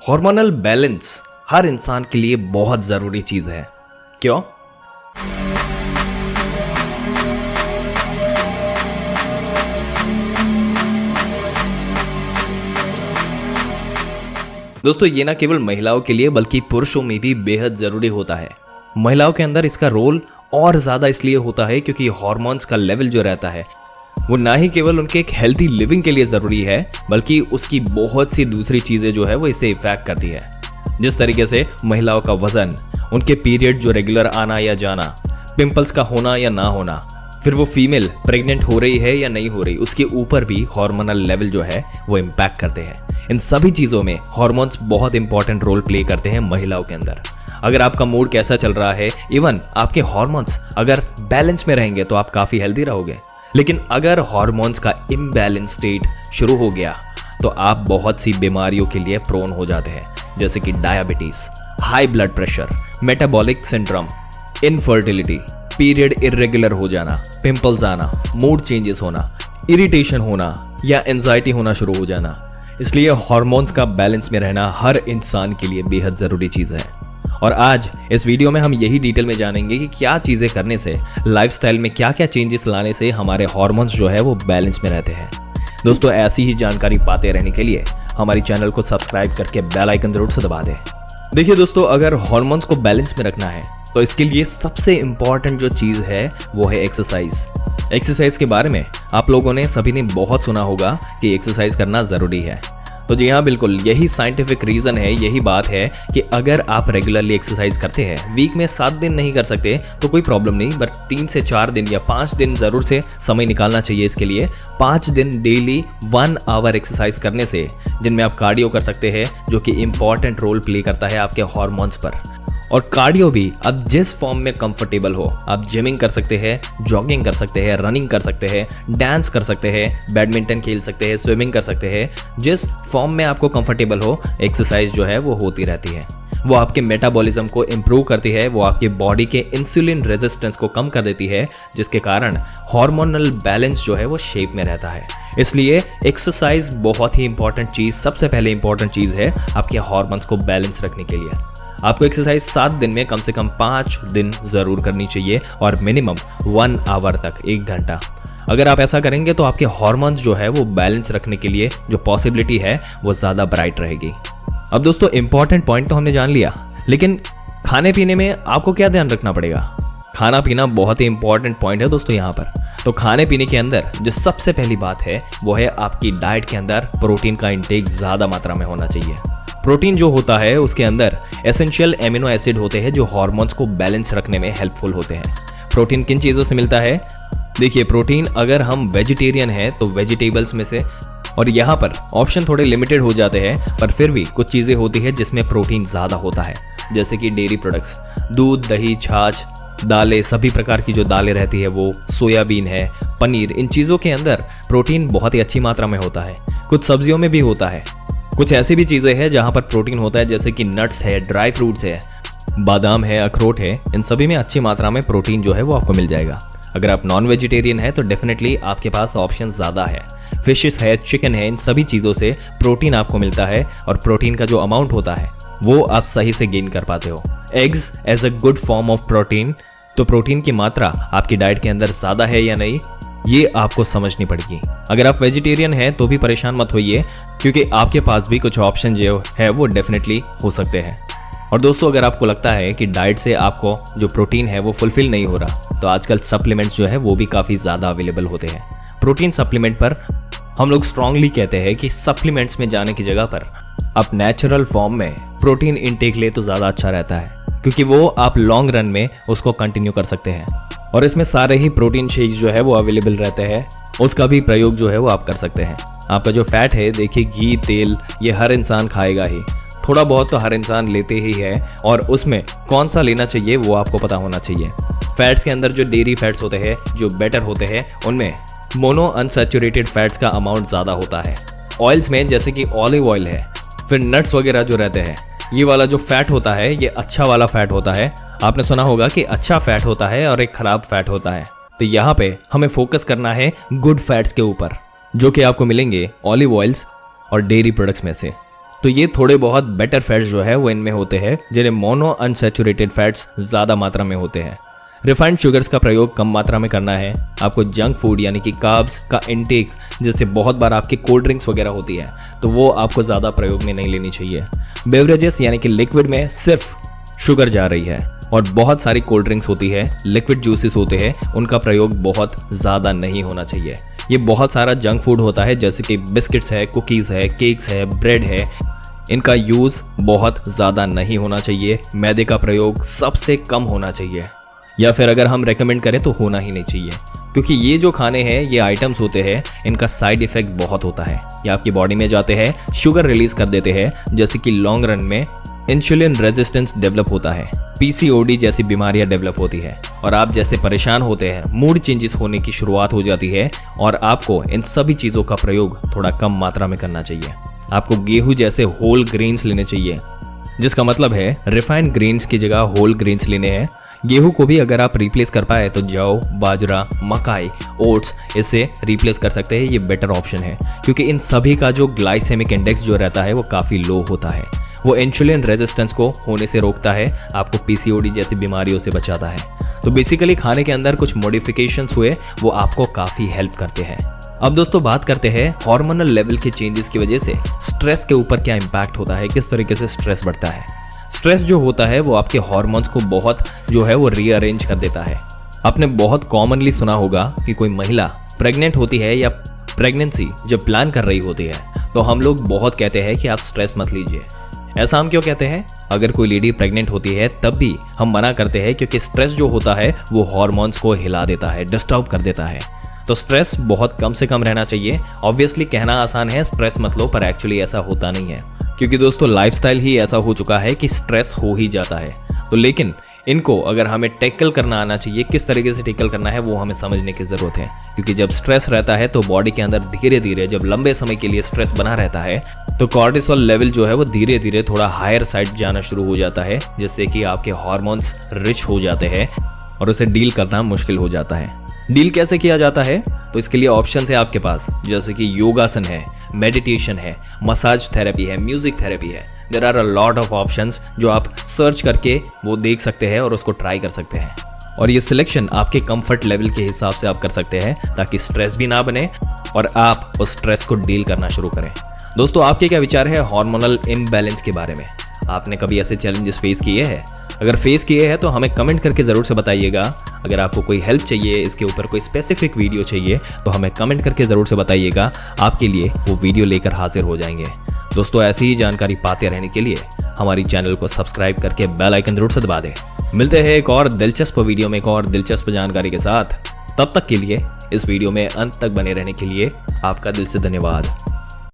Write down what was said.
Hormonal balance हर इंसान के लिए बहुत जरूरी चीज है। क्यों? दोस्तों, ये ना केवल महिलाओं के लिए बल्कि पुरुषों में भी बेहद जरूरी होता है। महिलाओं के अंदर इसका रोल और ज्यादा इसलिए होता है क्योंकि हार्मोन्स का लेवल जो रहता है वो ना ही केवल उनके एक हेल्थी लिविंग के लिए जरूरी है बल्कि उसकी बहुत सी दूसरी चीजें जो है वो इसे इफेक्ट करती है। जिस तरीके से महिलाओं का वजन, उनके पीरियड जो रेगुलर आना या जाना, पिंपल्स का होना या ना होना, फिर वो फीमेल प्रेग्नेंट हो रही है या नहीं हो रही, उसके ऊपर भी हार्मोनल लेवल जो है वो इम्पैक्ट करते हैं। इन सभी चीजों में हार्मोन्स बहुत इंपॉर्टेंट रोल प्ले करते हैं महिलाओं के अंदर। अगर आपका मूड कैसा चल रहा है, इवन आपके हार्मोन्स अगर बैलेंस में रहेंगे तो आप काफी हेल्दी रहोगे। लेकिन अगर हार्मोन्स का इम्बैलेंस स्टेट शुरू हो गया तो आप बहुत सी बीमारियों के लिए प्रोन हो जाते हैं, जैसे कि diabetes, high blood pressure, metabolic syndrome, infertility, period irregular हो जाना, पिंपल्स आना, मूड चेंजेस होना, इरिटेशन होना या एंजाइटी होना शुरू हो जाना। इसलिए हार्मोन्स का बैलेंस में रहना हर इंसान के लिए बेहद जरूरी चीज है। और आज इस वीडियो में हम यही डिटेल में जानेंगे कि क्या चीजें करने से, लाइफस्टाइल में क्या क्या चेंजेस लाने से हमारे हार्मोन्स जो है वो बैलेंस में रहते हैं। दोस्तों, ऐसी ही जानकारी पाते रहने के लिए हमारी चैनल को सब्सक्राइब करके बेल आइकन जरूर से दबा दें। देखिए दोस्तों, अगर हार्मोन्स को बैलेंस में रखना है तो इसके लिए सबसे इंपॉर्टेंट जो चीज है वो है एक्सरसाइज। एक्सरसाइज के बारे में आप लोगों ने सभी ने बहुत सुना होगा कि एक्सरसाइज करना जरूरी है। तो जी हाँ, बिल्कुल यही साइंटिफिक रीजन है, यही बात है कि अगर आप रेगुलरली एक्सरसाइज करते हैं, वीक में 7 दिन नहीं कर सकते तो कोई प्रॉब्लम नहीं, बट 3 से 4 दिन या 5 दिन जरूर से समय निकालना चाहिए इसके लिए। 5 दिन डेली 1 आवर एक्सरसाइज करने से, जिनमें आप कार्डियो कर सकते हैं जो कि इंपॉर्टेंट रोल प्ले करता है आपके हार्मोन्स पर। और कार्डियो भी आप जिस फॉर्म में कंफर्टेबल हो, आप जिमिंग कर सकते हैं, जॉगिंग कर सकते हैं, रनिंग कर सकते हैं, डांस कर सकते हैं, बैडमिंटन खेल सकते हैं, स्विमिंग कर सकते हैं। जिस फॉर्म में आपको कंफर्टेबल हो, एक्सरसाइज जो है वो होती रहती है। वो आपके मेटाबॉलिज्म को इम्प्रूव करती है, वो आपके बॉडी के इंसुलिन रेजिस्टेंस को कम कर देती है, जिसके कारण हार्मोनल बैलेंस जो है वो शेप में रहता है। इसलिए एक्सरसाइज बहुत ही इंपॉर्टेंट चीज, सबसे पहले इंपॉर्टेंट चीज है आपके हार्मोन्स को बैलेंस रखने के लिए। आपको एक्सरसाइज 7 दिन में कम से कम 5 दिन जरूर करनी चाहिए और मिनिमम 1 आवर तक, 1 घंटा। अगर आप ऐसा करेंगे तो आपके हार्मोन्स जो है वो बैलेंस रखने के लिए जो पॉसिबिलिटी है वो ज्यादा ब्राइट रहेगी। अब दोस्तों, इंपॉर्टेंट पॉइंट तो हमने जान लिया, लेकिन खाने पीने में आपको क्या ध्यान रखना पड़ेगा? खाना पीना बहुत ही इंपॉर्टेंट पॉइंट है दोस्तों यहाँ पर। तो खाने पीने के अंदर जो सबसे पहली बात है वो है आपकी डाइट के अंदर प्रोटीन का इंटेक ज्यादा मात्रा में होना चाहिए। प्रोटीन जो होता है उसके अंदर एसेंशियल एमिनो एसिड होते हैं जो हार्मोन्स को बैलेंस रखने में हेल्पफुल होते हैं। प्रोटीन किन चीज़ों से मिलता है? देखिए, प्रोटीन अगर हम वेजिटेरियन हैं तो वेजिटेबल्स में से, और यहाँ पर ऑप्शन थोड़े लिमिटेड हो जाते हैं, पर फिर भी कुछ चीज़ें होती है जिसमें प्रोटीन ज़्यादा होता है, जैसे कि डेयरी प्रोडक्ट्स, दूध, दही, छाछ, दालें, सभी प्रकार की जो दालें रहती है वो, सोयाबीन है, पनीर, इन चीज़ों के अंदर प्रोटीन बहुत ही अच्छी मात्रा में होता है। कुछ सब्जियों में भी होता है। कुछ ऐसी भी चीज़ें हैं जहाँ पर प्रोटीन होता है, जैसे कि नट्स है, ड्राई फ्रूट्स है, बादाम है, अखरोट है, इन सभी में अच्छी मात्रा में प्रोटीन जो है वो आपको मिल जाएगा। अगर आप नॉन वेजिटेरियन है तो डेफिनेटली आपके पास ऑप्शन ज़्यादा है। फिशेस है, चिकन है, इन सभी चीज़ों से प्रोटीन आपको मिलता है और प्रोटीन का जो अमाउंट होता है वो आप सही से गेन कर पाते हो। Eggs as a good form of protein, तो प्रोटीन की मात्रा आपकी डाइट के अंदर ज़्यादा है या नहीं, ये आपको समझनी पड़ेगी। अगर आप वेजिटेरियन हैं तो भी परेशान मत होइए, क्योंकि आपके पास भी कुछ ऑप्शन जो है वो डेफिनेटली हो सकते हैं। और दोस्तों, अगर आपको लगता है कि डाइट से आपको जो प्रोटीन है वो फुलफिल नहीं हो रहा, तो आजकल सप्लीमेंट्स जो है वो भी काफ़ी ज़्यादा अवेलेबल होते हैं। प्रोटीन सप्लीमेंट पर हम लोग स्ट्रांगली कहते हैं कि सप्लीमेंट्स में जाने की जगह पर आप नेचुरल फॉर्म में प्रोटीन इनटेक ले तो ज़्यादा अच्छा रहता है, क्योंकि वो आप लॉन्ग रन में उसको कंटिन्यू कर सकते हैं। और इसमें सारे ही प्रोटीन शेक्स जो है वो अवेलेबल रहते हैं, उसका भी प्रयोग जो है वो आप कर सकते हैं। आपका जो फैट है, देखिए घी, तेल, ये हर इंसान खाएगा ही, थोड़ा बहुत तो हर इंसान लेते ही है, और उसमें कौन सा लेना चाहिए वो आपको पता होना चाहिए। फैट्स के अंदर जो डेयरी फैट्स होते हैं, जो बेटर होते हैं, उनमें मोनो अनसैचुरेटेड फैट्स का अमाउंट ज़्यादा होता है। ऑयल्स में जैसे कि ऑलिव ऑयल है, फिर नट्स वगैरह जो रहते हैं, ये वाला जो फैट होता है ये अच्छा वाला फैट होता है। आपने सुना होगा कि अच्छा फैट होता है और एक खराब फैट होता है, तो यहाँ पे हमें फोकस करना है गुड फैट्स के ऊपर, जो कि आपको मिलेंगे ऑलिव ऑयल्स और डेयरी प्रोडक्ट्स में से। तो ये थोड़े बहुत बेटर फैट्स जो है वो इनमें होते हैं, जिन्हें मोनो अनसैचुरेटेड फैट्स ज़्यादा मात्रा में होते हैं। रिफाइंड शुगर्स का प्रयोग कम मात्रा में करना है। आपको जंक फूड यानी कि कार्ब्स का इंटेक, जैसे बहुत बार आपकी कोल्ड ड्रिंक्स वगैरह होती है, तो वो आपको ज़्यादा प्रयोग में नहीं लेनी चाहिए। बेवरेजेस यानी कि लिक्विड में सिर्फ शुगर जा रही है, और बहुत सारी कोल्ड ड्रिंक्स होती है, लिक्विड जूसेस होते हैं, उनका प्रयोग बहुत ज़्यादा नहीं होना चाहिए। ये बहुत सारा जंक फूड होता है, जैसे कि बिस्किट्स है, कुकीज़ है, केक्स है, ब्रेड है, इनका यूज़ बहुत ज़्यादा नहीं होना चाहिए। मैदे का प्रयोग सबसे कम होना चाहिए, या फिर अगर हम रेकमेंड करें तो होना ही नहीं चाहिए, क्योंकि ये जो खाने हैं, ये आइटम्स होते हैं, इनका साइड इफेक्ट बहुत होता है। ये आपकी बॉडी में जाते हैं, शुगर रिलीज कर देते हैं, जैसे कि लॉन्ग रन में इंसुलिन रेजिस्टेंस डेवलप होता है, पीसीओडी जैसी बीमारियां डेवलप होती है, और आप जैसे परेशान होते हैं, मूड चेंजेस होने की शुरुआत हो जाती है। और आपको इन सभी चीज़ों का प्रयोग थोड़ा कम मात्रा में करना चाहिए। आपको गेहूं जैसे होल ग्रेन्स लेने चाहिए, जिसका मतलब है रिफाइंड ग्रेन्स की जगह होल ग्रेन्स लेने हैं। गेहूं को भी अगर आप रिप्लेस कर पाए तो जौ, बाजरा, मकाई, ओट्स, इससे रिप्लेस कर सकते हैं। ये बेटर ऑप्शन है, क्योंकि इन सभी का जो ग्लाइसेमिक इंडेक्स जो रहता है वो काफ़ी लो होता है। वो इंसुलिन रेजिस्टेंस को होने से रोकता है, आपको पीसीओडी जैसी बीमारियों से बचाता है। तो बेसिकली खाने के अंदर कुछ मॉडिफिकेशंस हुए, वो आपको काफ़ी हेल्प करते हैं। अब दोस्तों बात करते हैं हार्मोनल लेवल के चेंजेस की वजह से स्ट्रेस के ऊपर क्या इम्पैक्ट होता है, किस तरीके से स्ट्रेस बढ़ता है। स्ट्रेस जो होता है वो आपके हार्मोन्स को बहुत जो है वो रीअरेंज कर देता है। आपने बहुत कॉमनली सुना होगा कि कोई महिला प्रेग्नेंट होती है या प्रेगनेंसी जब प्लान कर रही होती है, तो हम लोग बहुत कहते हैं कि आप स्ट्रेस मत लीजिए। ऐसा हम क्यों कहते हैं? अगर कोई लेडी प्रेग्नेंट होती है तब भी हम मना करते हैं, क्योंकि स्ट्रेस जो होता है वो हार्मोन्स को हिला देता है, डिस्टर्ब कर देता है। तो स्ट्रेस बहुत कम से कम रहना चाहिए। ऑब्वियसली कहना आसान है स्ट्रेस मत लो, पर एक्चुअली ऐसा होता नहीं है, क्योंकि दोस्तों लाइफस्टाइल ही ऐसा हो चुका है कि स्ट्रेस हो ही जाता है। तो लेकिन इनको अगर हमें टैकल करना आना चाहिए, किस तरीके से टैकल करना है वो हमें समझने की ज़रूरत है। क्योंकि जब स्ट्रेस रहता है तो बॉडी के अंदर धीरे धीरे, जब लंबे समय के लिए स्ट्रेस बना रहता है, तो कॉर्टिसोल लेवल जो है वो धीरे धीरे थोड़ा हायर साइड जाना शुरू हो जाता है, जिससे कि आपके हार्मोन्स रिच हो जाते हैं और उसे डील करना मुश्किल हो जाता है। डील कैसे किया जाता है? तो इसके लिए ऑप्शन है आपके पास, जैसे कि योगासन है, मेडिटेशन है, मसाज थेरेपी है, म्यूजिक थेरेपी है। There are a lot of options जो आप सर्च करके वो देख सकते हैं और उसको ट्राई कर सकते हैं। और ये सिलेक्शन आपके कंफर्ट लेवल के हिसाब से आप कर सकते हैं, ताकि स्ट्रेस भी ना बने और आप उस स्ट्रेस को डील करना शुरू करें। दोस्तों आपके क्या विचार है हार्मोनल इम्बैलेंस के बारे में? आपने कभी ऐसे चैलेंजेस फेस किए हैं? अगर फेस किए हैं तो हमें कमेंट करके ज़रूर से बताइएगा। अगर आपको कोई हेल्प चाहिए, इसके ऊपर कोई स्पेसिफिक वीडियो चाहिए, तो हमें कमेंट करके ज़रूर से बताइएगा। आपके लिए वो वीडियो लेकर हाजिर हो जाएंगे। दोस्तों ऐसी ही जानकारी पाते रहने के लिए हमारी चैनल को सब्सक्राइब करके बेल आइकन जरूर से दबा दें। मिलते हैं एक और दिलचस्प वीडियो में एक और दिलचस्प जानकारी के साथ। तब तक के लिए इस वीडियो में अंत तक बने रहने के लिए आपका दिल से धन्यवाद।